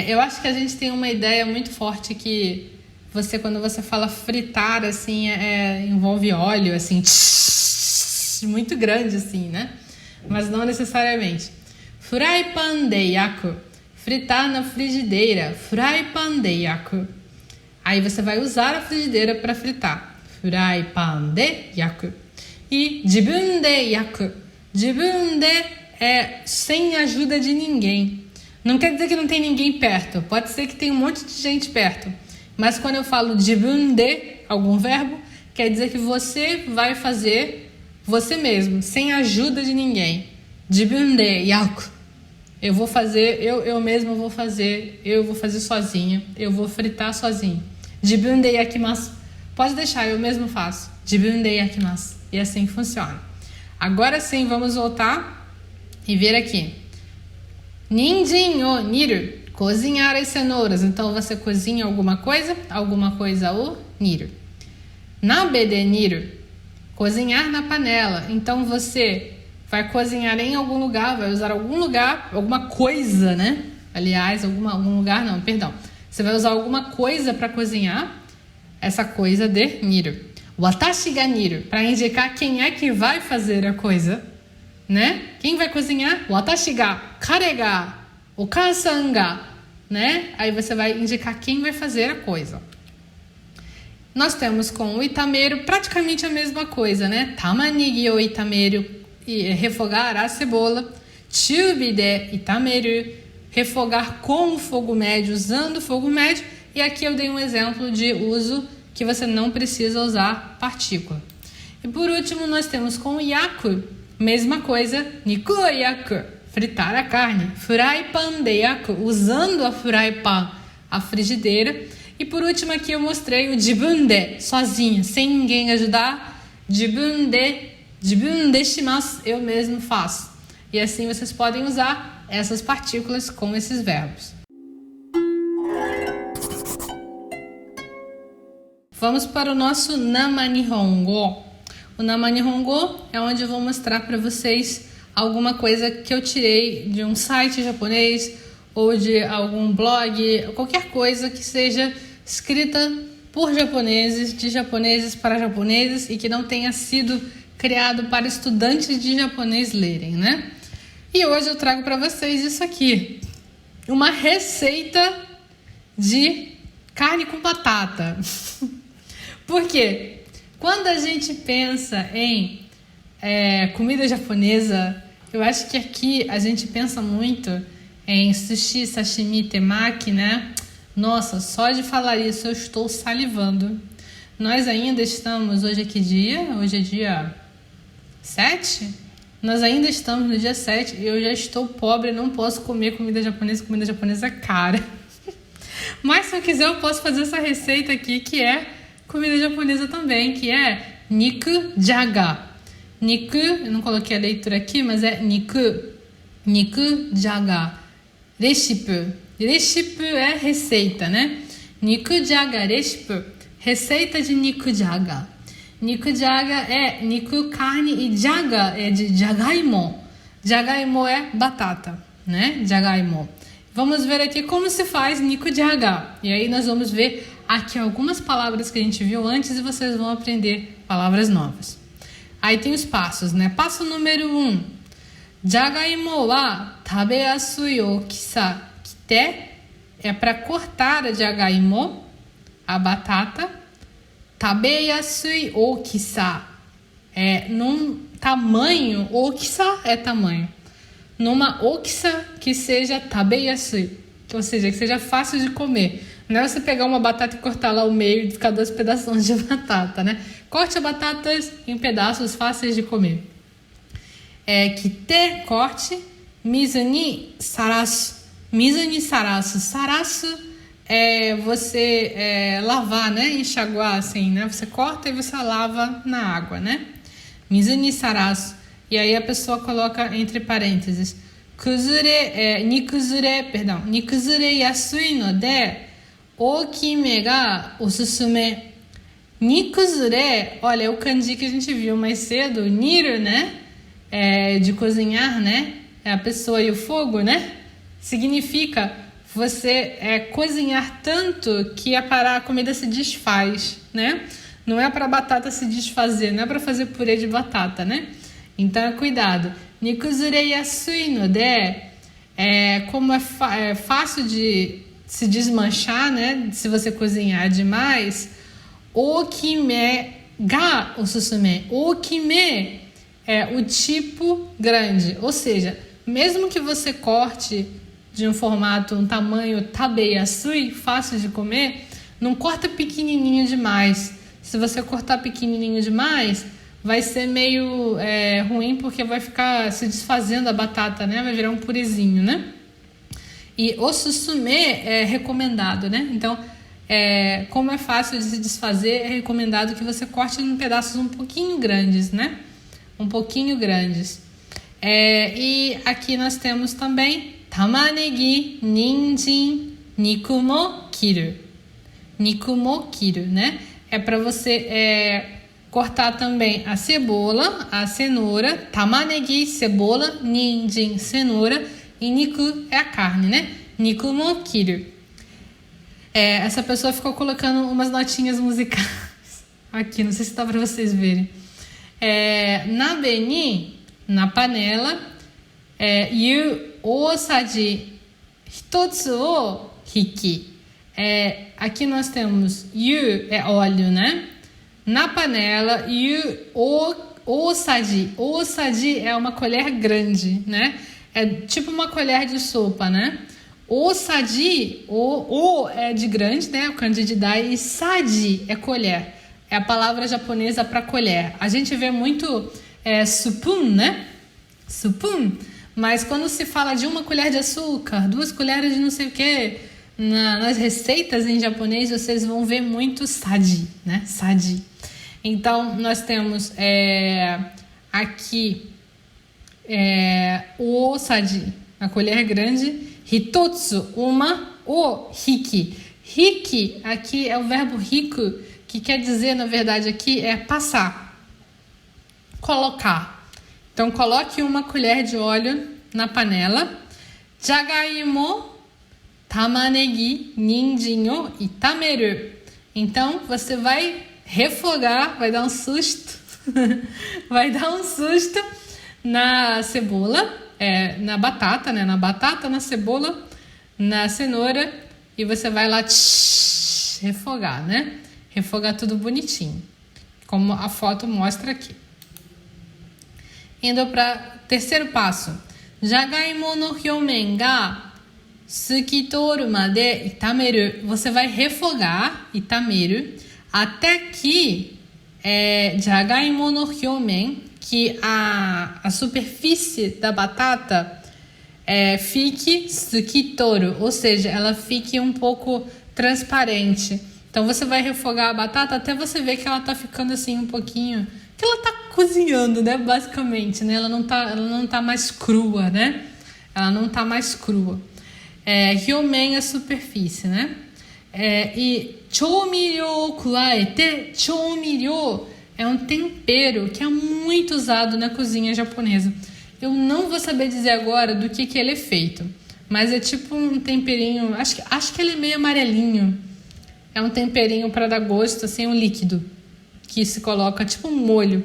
Eu acho que a gente tem uma ideia muito forte que quando você fala fritar, assim, envolve óleo, assim, muito grande, assim, né? Mas não necessariamente. Frypan de yaku. Fritar na frigideira. Frypan de yaku. Aí você vai usar a frigideira para fritar. Frypan de yaku. E jibun de yaku. Jibun de é sem ajuda de ninguém. Não quer dizer que não tem ninguém perto. Pode ser que tenha um monte de gente perto. Mas quando eu falo jibun de algum verbo, quer dizer que você vai fazer você mesmo, sem ajuda de ninguém. Jibun de yaku. Eu vou fazer, eu mesmo vou fazer, eu vou fazer sozinha, eu vou fritar sozinho. Jibun de yakimasu. Pode deixar, eu mesmo faço. Jibun de yakimasu. E assim funciona. Agora sim, vamos voltar e ver aqui. Ninjin o niru. Cozinhar as cenouras. Então, você cozinha alguma coisa o niru. Nabe de niru. Cozinhar na panela. Então, você vai cozinhar em algum lugar, vai usar algum lugar, alguma coisa, né? Aliás, algum lugar não, perdão. Você vai usar alguma coisa para cozinhar, essa coisa de niru. Watashi ga niru, para indicar quem é que vai fazer a coisa, né? Quem vai cozinhar? Watashi ga, kare ga, okasan ga, né? Aí você vai indicar quem vai fazer a coisa. Nós temos com o itameru praticamente a mesma coisa, né? Tamanigi o itameru, refogar a cebola. Chubi de itameru, refogar com fogo médio, usando fogo médio. E aqui eu dei um exemplo de uso que você não precisa usar partícula. E por último, nós temos com o yaku, mesma coisa, niku o yaku, fritar a carne. Frypan de yaku, usando a frypan, a frigideira. E por último aqui eu mostrei o jibun de, sozinho, sem ninguém ajudar. Jibun de shimasu, eu mesmo faço. E assim vocês podem usar essas partículas com esses verbos. Vamos para o nosso Nama Nihongo. O Nama Nihongo é onde eu vou mostrar para vocês alguma coisa que eu tirei de um site japonês ou de algum blog, qualquer coisa que seja escrita por japoneses, de japoneses para japoneses e que não tenha sido criado para estudantes de japonês lerem, né? E hoje eu trago para vocês isso aqui, uma receita de carne com batata. Por quê? Quando a gente pensa em comida japonesa, eu acho que aqui a gente pensa muito em sushi, sashimi, temaki, né? Nossa, só de falar isso eu estou salivando. Nós ainda estamos, hoje é que dia? Hoje é dia 7? Nós ainda estamos no dia 7 e eu já estou pobre, não posso comer comida japonesa é cara. Mas se eu quiser eu posso fazer essa receita aqui que é comida japonesa também, que é nikujaga. Niku, eu não coloquei a leitura aqui, mas é nikujaga. Recipe. Recipe é receita, né? Nikujaga recipe. Receita de nikujaga. Nikujaga é niku, carne, e jaga é de jagaimo. Jagaimo é batata, né? Jagaimo. Vamos ver aqui como se faz nikujaga. E aí nós vamos ver aqui algumas palavras que a gente viu antes e vocês vão aprender palavras novas. Aí tem os passos, né? Passo número 1. Jagaimo wa tabeyasui okisa kite. É para cortar a jagaimo, a batata. Tabeyasui okisa. É num tamanho, okisa é tamanho. Numa okisa que seja tabeyasui, ou seja, que seja fácil de comer. Não é você pegar uma batata e cortar lá o meio e ficar 2 pedaços de batata, né? Corte a batata em pedaços fáceis de comer. Kite, corte. Mizu ni sarasu. Mizu ni sarasu. Sarasu é você lavar, né? Enxaguar, assim, né? Você corta e você lava na água, né? Mizu ni sarasu. E aí a pessoa coloca entre parênteses. Nikuzure yasui no de okime ga osusume. Nikuzure, olha, é o kanji que a gente viu mais cedo, niru, né? De cozinhar, né? É a pessoa e o fogo, né? Significa você cozinhar tanto que a comida se desfaz, né? Não é para a batata se desfazer, não é para fazer purê de batata, né? Então, cuidado. Nikuzure yasui no de, como é fácil de se desmanchar, né? Se você cozinhar demais. Okime ga osusume. Okime é o tipo grande. Ou seja, mesmo que você corte de um formato, um tamanho tabeyasui, fácil de comer, não corta pequenininho demais. Se você cortar pequenininho demais, vai ser meio ruim, porque vai ficar se desfazendo a batata, né? Vai virar um purezinho, né? E osusume é recomendado, né? Então, como é fácil de se desfazer, é recomendado que você corte em pedaços um pouquinho grandes, né? Um pouquinho grandes. E aqui nós temos também tamanegi, ninjin, niku mo kiru. Niku mo kiru, né? É para você cortar também a cebola, a cenoura, tamanegi, cebola, ninjin, cenoura, e niku é a carne, né? Niku mo kiru. Essa pessoa ficou colocando umas notinhas musicais aqui, não sei se dá para vocês verem. Nabe ni, na panela, yu osaji hitotsu o hiki. Aqui nós temos yu é óleo, né? Na panela, yu osaji. Osaji é uma colher grande, né? É tipo uma colher de sopa, né? Osaji, o é de grande, né? O kanji de dai, e saji é colher. É a palavra japonesa para colher. A gente vê muito spoon, né? Spoon. Mas quando se fala de uma colher de açúcar, 2 colheres de não sei o que, nas receitas em japonês, vocês vão ver muito saji, né? Saji. Então, nós temos aqui o saji, a colher grande, hitotsu, uma, o hiki. Hiki, aqui é o verbo hiku, que quer dizer, na verdade, aqui é passar, colocar. Então, coloque uma colher de óleo na panela. Jagaimo, tamanegi, ninjin o itameru. Então, você vai refogar, vai dar um susto, vai dar um susto na cebola, na batata, né? Na batata, na cebola, na cenoura, e você vai lá refogar, né? Refogar tudo bonitinho, como a foto mostra aqui. Indo para terceiro passo. Jagaimo no hyoumen ga sukitoru made itameru. Você vai refogar, itameru, até que jagaimo no hyoumen, que a superfície da batata fique sukitoru, ou seja, ela fique um pouco transparente. Então você vai refogar a batata até você ver que ela tá ficando assim um pouquinho, que ela tá cozinhando, né, basicamente, né? Ela não tá mais crua, né? Ela não tá mais crua. Hyoumen é superfície, né? E choumiryo kuaete, choumiryo é um tempero que é muito usado na cozinha japonesa. Eu não vou saber dizer agora do que ele é feito, mas é tipo um temperinho, acho que ele é meio amarelinho. é um temperinho para dar gosto, assim, um líquido que se coloca, tipo um molho,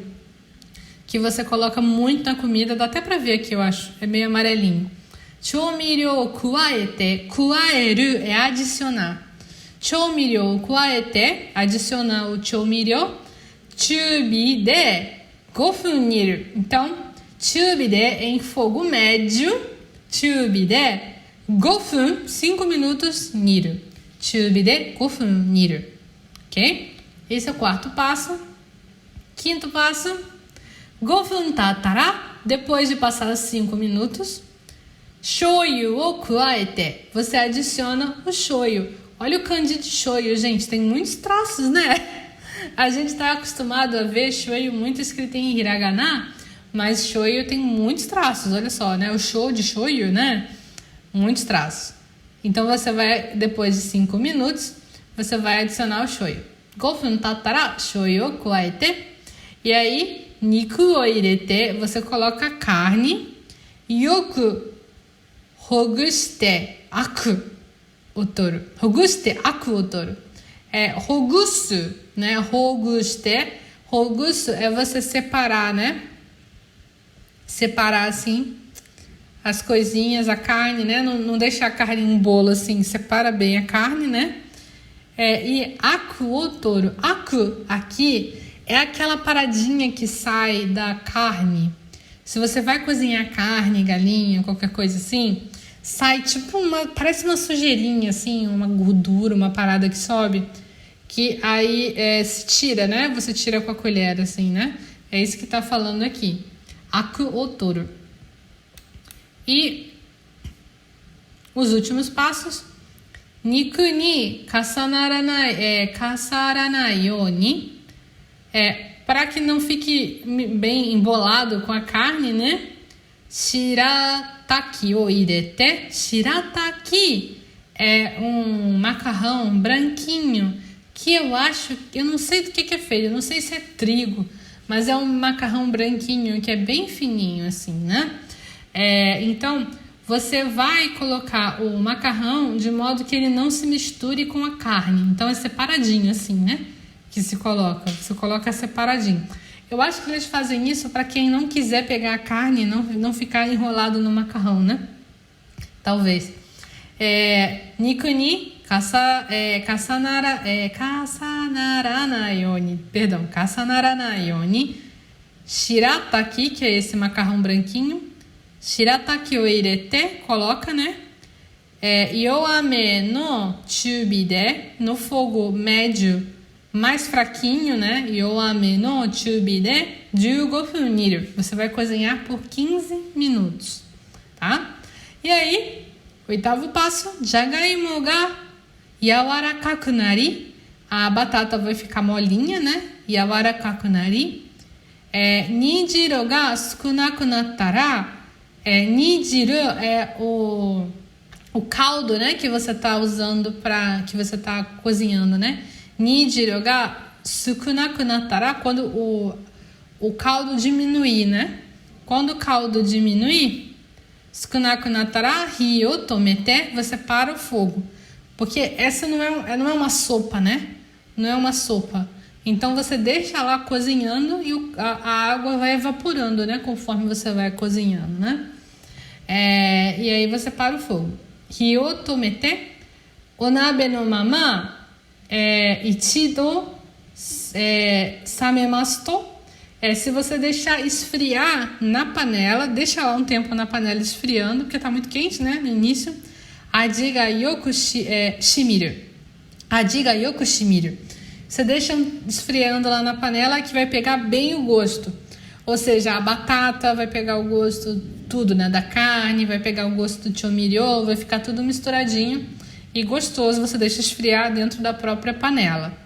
que você coloca muito na comida, dá até pra ver aqui, eu acho, é meio amarelinho. Choumiryo kuaete, kuaeru é adicionar. Choumiryo kuaete, adicionar o choumiryo, chubi de 5 分煮る. Então, chubi de em fogo médio, chubi de 5 分, 5 minutos, niru. Chubi de 5 分煮る. Ok? Esse é o quarto passo. Quinto passo, 5分経ったら, depois de passar 5 minutos, shoyu o kuaete, você adiciona o shoyu. Olha o kanji de shoyu, gente, tem muitos traços, né? A gente está acostumado a ver shoyu muito escrito em hiragana, mas shoyu tem muitos traços, olha só, né? O show de shoyu, né? Muitos traços. Então você vai, depois de 5 minutos, você vai adicionar o shoyu. 5分経ったらshoyu o kuaete. E aí, niku o irete, você coloca a carne. Yoku hogushite aku o toru. Hogushite aku o toru. Hogusu, né? Hogushite. Hogusu é você separar, né? Separar assim as coisinhas, a carne, né? Não deixar a carne em um bolo assim. Separa bem a carne, né? E aku o toru. Aku aqui é aquela paradinha que sai da carne. Se você vai cozinhar carne, galinha, qualquer coisa assim, sai tipo parece uma sujeirinha assim, uma gordura, uma parada que sobe, que aí se tira, né? Você tira com a colher assim, né? É isso que tá falando aqui. Aku o toru. E os últimos passos. Niku ni kasaranai yoni. Para que não fique bem embolado com a carne, né? Shirataki o irete. Shirataki é um macarrão branquinho que eu não sei do que é feito, eu não sei se é trigo, mas é um macarrão branquinho que é bem fininho assim, né? Então, você vai colocar o macarrão de modo que ele não se misture com a carne. Então, é separadinho assim, né? Que se coloca. Você coloca separadinho. Eu acho que eles fazem isso para quem não quiser pegar a carne e não ficar enrolado no macarrão, né? Talvez. Niku ni kasanaranai yoni. Perdão, kasanaranai yoni. Shirataki, que é esse macarrão branquinho. Shirataki o irete, coloca, né? Yoame no chubi de, no fogo médio, mais fraquinho, né? Yoame no chubi de 15 分煮る. Você vai cozinhar por 15 minutos, tá? E aí, oitavo passo, jagaimo ga yawarakaku nari. A batata vai ficar molinha, né? Yawarakaku nari. Nijiru ga sukunaku nattara. Nijiru é o caldo, né? Que você tá usando que você tá cozinhando, né? Nijiru ga sukunaku nattara, quando o caldo diminuir, né? Quando o caldo diminuir, sukunaku nattara hi o tomete, você para o fogo. Porque essa não é uma sopa, né? Não é uma sopa. Então você deixa lá cozinhando e a água vai evaporando, né? Conforme você vai cozinhando, né? E aí você para o fogo. Hi o tomete, onabe no mama ichido samemasu to. Se você deixar esfriar na panela, deixa lá um tempo na panela esfriando, porque tá muito quente, né? No início. Aji ga yoku shimiru. Aji ga yoku shimiru. Você deixa esfriando lá na panela que vai pegar bem o gosto. Ou seja, a batata vai pegar o gosto tudo, né? Da carne, vai pegar o gosto do chomiryo, vai ficar tudo misturadinho e gostoso. Você deixa esfriar dentro da própria panela.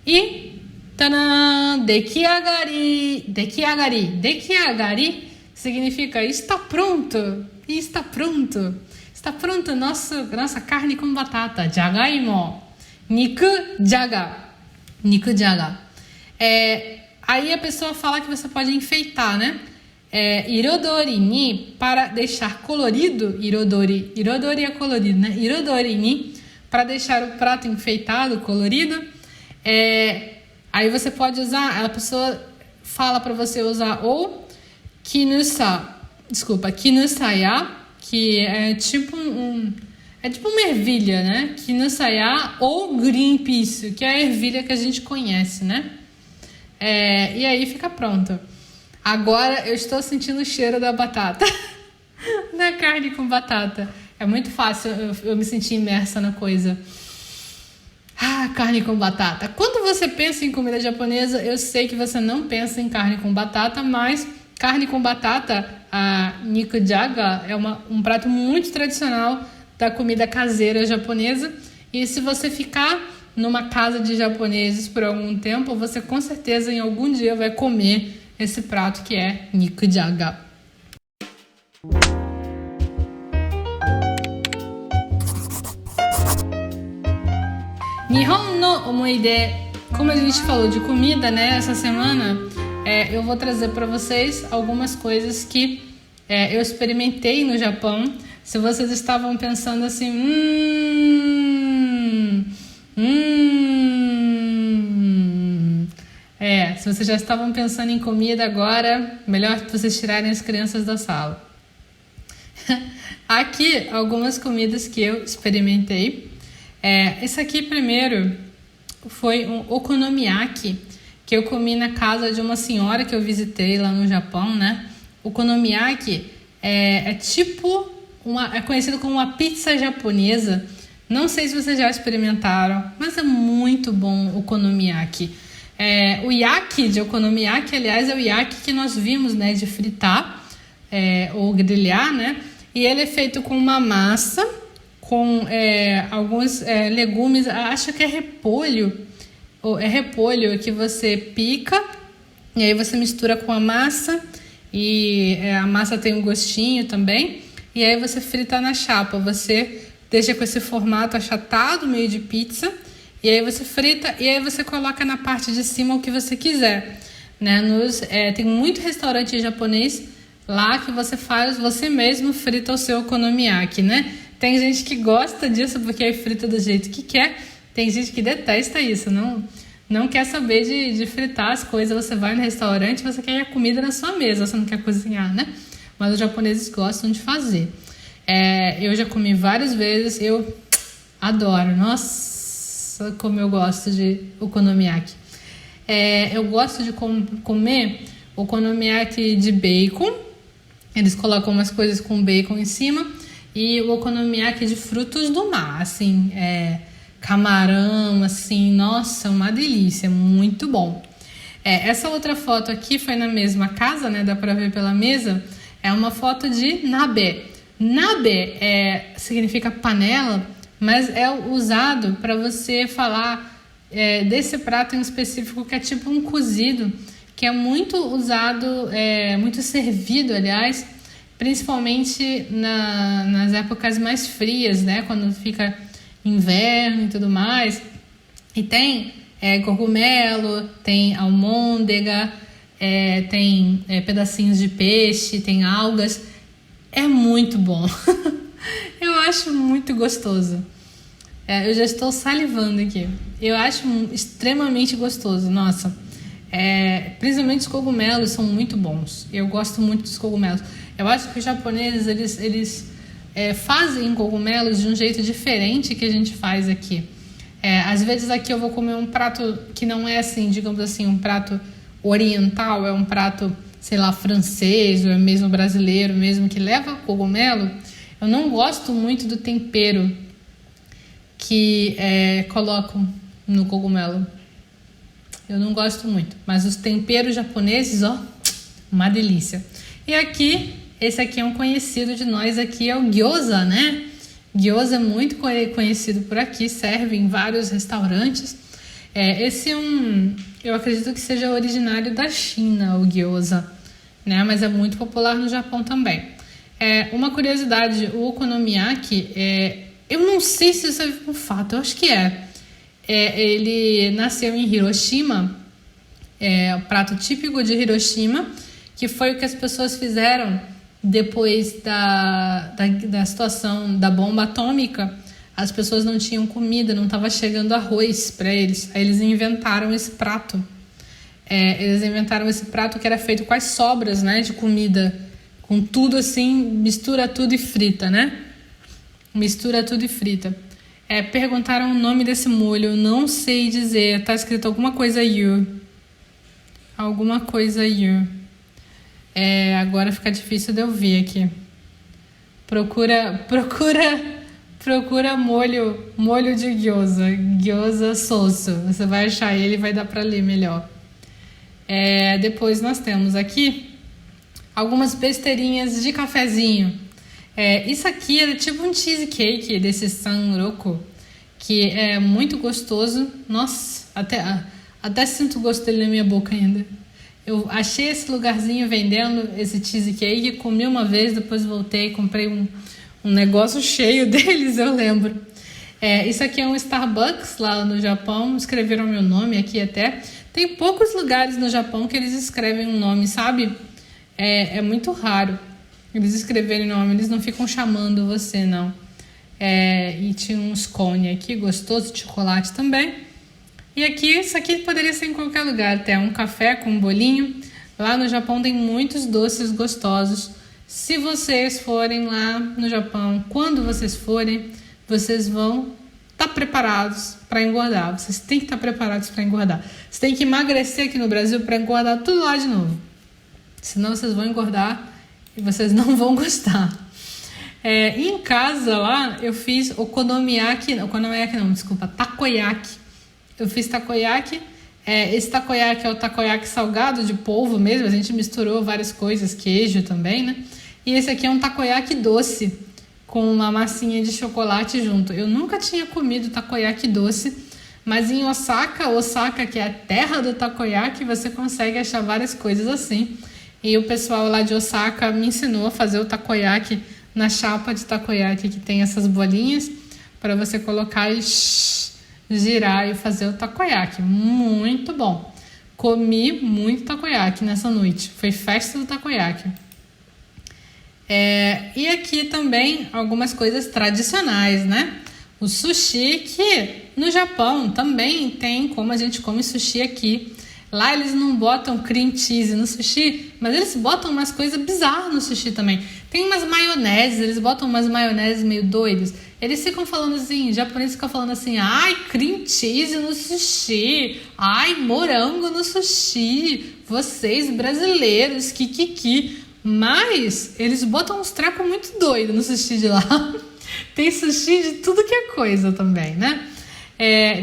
E tadã! Dekiagari! Dekiagari! Dekiagari significa está pronto! Está pronto! Está pronto nossa carne com batata. Jagaimo. Niku jaga. Niku jaga. Aí a pessoa fala que você pode enfeitar, né? Irodori ni, para deixar colorido. Irodori é colorido, né? Irodori ni, para deixar o prato enfeitado, colorido. Aí você pode usar, a pessoa fala para você usar ou kinusaya, que é tipo uma ervilha, né? Kinusaya ou green peas, que é a ervilha que a gente conhece, né? E aí fica pronto. Agora eu estou sentindo o cheiro da batata, da carne com batata. É muito fácil eu me sentir imersa na coisa. Carne com batata. Quando você pensa em comida japonesa, eu sei que você não pensa em carne com batata, mas carne com batata, a nikujaga, é um prato muito tradicional da comida caseira japonesa. E se você ficar numa casa de japoneses por algum tempo, você com certeza em algum dia vai comer esse prato que é nikujaga. Nihon no omoide. Como a gente falou de comida, né, essa semana, eu vou trazer para vocês algumas coisas que eu experimentei no Japão. Se vocês estavam pensando assim, se vocês já estavam pensando em comida agora, melhor vocês tirarem as crianças da sala. Aqui, algumas comidas que eu experimentei. Esse aqui primeiro foi um okonomiyaki que eu comi na casa de uma senhora que eu visitei lá no Japão, né? Okonomiyaki é conhecido como uma pizza japonesa. Não sei se vocês já experimentaram, mas é muito bom o okonomiyaki. O yaki de okonomiyaki, aliás, é o yaki que nós vimos, né, de fritar ou grelhar, né? E ele é feito com uma massa, com alguns legumes, acho que é repolho que você pica e aí você mistura com a massa e a massa tem um gostinho também e aí você frita na chapa, você deixa com esse formato achatado, meio de pizza, e aí você frita e aí você coloca na parte de cima o que você quiser, né? Tem muito restaurante japonês lá que você mesmo frita o seu okonomiyaki, né? Tem gente que gosta disso porque aí frita do jeito que quer. Tem gente que detesta isso, não quer saber de fritar as coisas. Você vai no restaurante, você quer a comida na sua mesa, você não quer cozinhar, né? Mas os japoneses gostam de fazer. Eu já comi várias vezes, eu adoro. Nossa, como eu gosto de okonomiyaki. Eu gosto de comer okonomiyaki de bacon. Eles colocam umas coisas com bacon em cima. E o okonomiyaki de frutos do mar, assim, camarão, assim, nossa, uma delícia, muito bom. Essa outra foto aqui foi na mesma casa, né, dá pra ver pela mesa, é uma foto de nabe. Nabe significa panela, mas é usado para você falar desse prato em específico que é tipo um cozido, que é muito usado, muito servido, aliás, principalmente nas épocas mais frias, né? Quando fica inverno e tudo mais. E tem cogumelo, tem almôndega, tem pedacinhos de peixe, tem algas. É muito bom. Eu acho muito gostoso. Eu já estou salivando aqui. Eu acho extremamente gostoso. Nossa, principalmente os cogumelos são muito bons. Eu gosto muito dos cogumelos. Eu acho que os japoneses, eles fazem cogumelos de um jeito diferente que a gente faz aqui. Às vezes aqui eu vou comer um prato que não é assim, digamos assim, um prato oriental, é um prato, sei lá, francês, ou é mesmo brasileiro, mesmo que leva cogumelo. Eu não gosto muito do tempero que colocam no cogumelo. Eu não gosto muito, mas os temperos japoneses, uma delícia. E aqui, esse aqui é um conhecido de nós aqui, é o gyoza, né? Gyoza é muito conhecido por aqui, serve em vários restaurantes. Esse eu acredito que seja originário da China, o gyoza, né? Mas é muito popular no Japão também. Uma curiosidade, o okonomiyaki, eu não sei se isso é um fato, eu acho que ele nasceu em Hiroshima, o prato típico de Hiroshima, que foi o que as pessoas fizeram depois da situação da bomba atômica. as pessoas não tinham comida, não estava chegando arroz para eles. Aí eles inventaram esse prato. Eles inventaram esse prato que era feito com as sobras, né, de comida, com tudo assim, mistura tudo e frita, né? Mistura tudo e frita. Perguntaram o nome desse molho, eu não sei dizer, tá escrito alguma coisa you. Alguma coisa you. Agora fica difícil de eu ver aqui. Procura molho de gyoza soso. Você vai achar ele e vai dar para ler melhor. Depois nós temos aqui algumas besteirinhas de cafezinho. Isso aqui é tipo um cheesecake desse sanroku, que é muito gostoso. Nossa, até sinto o gosto dele na minha boca ainda. Eu achei esse lugarzinho vendendo esse cheesecake, comi uma vez, depois voltei, comprei um negócio cheio deles, eu lembro. Isso aqui é um Starbucks lá no Japão, escreveram meu nome aqui até. Tem poucos lugares no Japão que eles escrevem um nome, sabe? É muito raro eles escreverem nome, eles não ficam chamando você, não. E tinha um scone aqui, gostoso, de chocolate também. E aqui, isso aqui poderia ser em qualquer lugar, até um café com um bolinho. Lá no Japão tem muitos doces gostosos. Se vocês forem lá no Japão, quando vocês forem, vocês vão estar preparados para engordar. Vocês têm que estar preparados para engordar. Vocês têm que emagrecer aqui no Brasil para engordar tudo lá de novo. Senão vocês vão engordar e vocês não vão gostar. Em casa lá, eu fiz takoyaki Eu fiz takoyaki. Esse takoyaki é o takoyaki salgado de polvo mesmo. A gente misturou várias coisas, queijo também, né? E esse aqui é um takoyaki doce, com uma massinha de chocolate junto. Eu nunca tinha comido takoyaki doce, mas em Osaka, que é a terra do takoyaki, você consegue achar várias coisas assim. E o pessoal lá de Osaka me ensinou a fazer o takoyaki na chapa de takoyaki, que tem essas bolinhas para você colocar e girar e fazer o takoyaki. Muito bom. Comi muito takoyaki nessa noite. Foi festa do takoyaki. E aqui também algumas coisas tradicionais, né? O sushi, que no Japão também tem como a gente come sushi aqui. Lá eles não botam cream cheese no sushi, mas eles botam umas coisas bizarras no sushi também. Tem umas maioneses, eles botam umas maioneses meio doidas. Eles ficam falando assim, os japoneses ficam falando assim, ai, cream cheese no sushi, ai, morango no sushi, vocês brasileiros, kikiki. Mas eles botam uns trecos muito doidos no sushi de lá. Tem sushi de tudo que é coisa também, né?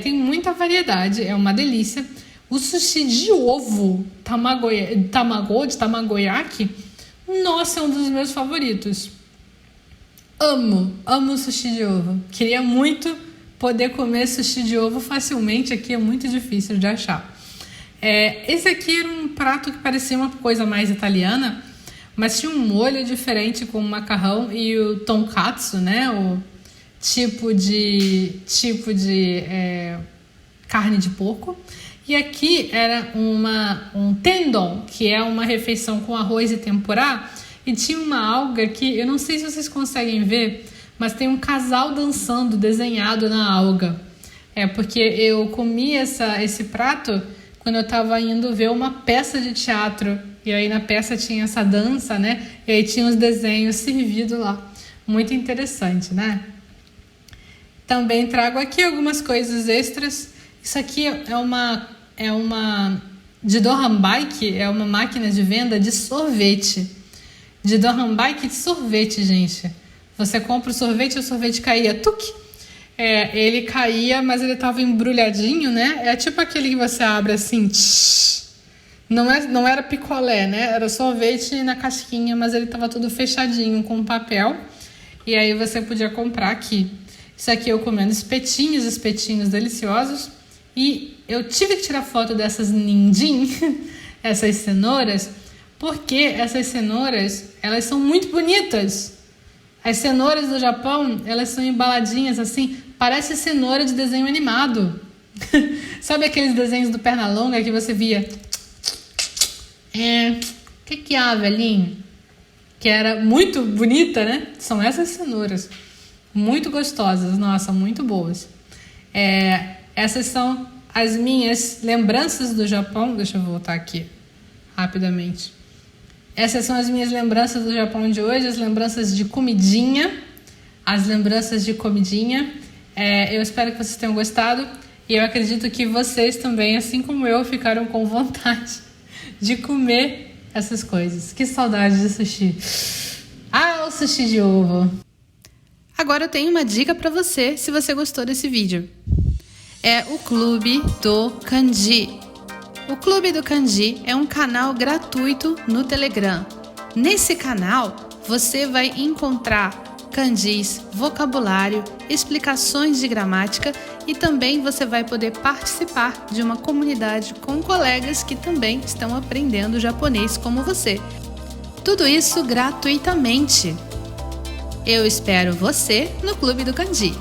Tem muita variedade, é uma delícia. O sushi de ovo, tamagoyaki, nossa, é um dos meus favoritos. Amo sushi de ovo. Queria muito poder comer sushi de ovo facilmente, aqui é muito difícil de achar. Esse aqui era um prato que parecia uma coisa mais italiana, mas tinha um molho diferente com o macarrão e o tonkatsu, né? O tipo de carne de porco. E aqui era um tendon, que é uma refeição com arroz e tempurá. E tinha uma alga que, eu não sei se vocês conseguem ver, mas tem um casal dançando desenhado na alga. Porque eu comi esse prato quando eu estava indo ver uma peça de teatro. E aí na peça tinha essa dança, né? E aí tinha os desenhos servidos lá. Muito interessante, né? Também trago aqui algumas coisas extras. Isso aqui é uma de Dohanbaiki, é uma máquina de venda de sorvete. De Dohanbaiki de sorvete, gente. Você compra o sorvete caía, tuque. Ele caía, mas ele estava embrulhadinho, né? É tipo aquele que você abre assim, tsh. Não era picolé, né? Era sorvete na casquinha, mas ele estava tudo fechadinho com papel. E aí você podia comprar aqui. Isso aqui eu comendo espetinhos deliciosos. E eu tive que tirar foto dessas ninjin, essas cenouras, porque essas cenouras, elas são muito bonitas. As cenouras do Japão, elas são embaladinhas assim, parece cenoura de desenho animado. Sabe aqueles desenhos do Pernalonga que você via? Que velhinho? Que era muito bonita, né? São essas cenouras. muito gostosas, nossa, muito boas. Essas são as minhas lembranças do Japão. Deixa eu voltar aqui rapidamente. Essas são as minhas lembranças do Japão de hoje, as lembranças de comidinha. Eu espero que vocês tenham gostado e eu acredito que vocês também, assim como eu, ficaram com vontade de comer essas coisas. Que saudade de sushi. Ah, o sushi de ovo. Agora eu tenho uma dica para você, se você gostou desse vídeo. É o Clube do Kanji. O Clube do Kanji é um canal gratuito no Telegram. Nesse canal, você vai encontrar kanjis, vocabulário, explicações de gramática e também você vai poder participar de uma comunidade com colegas que também estão aprendendo japonês como você. Tudo isso gratuitamente. Eu espero você no Clube do Kanji.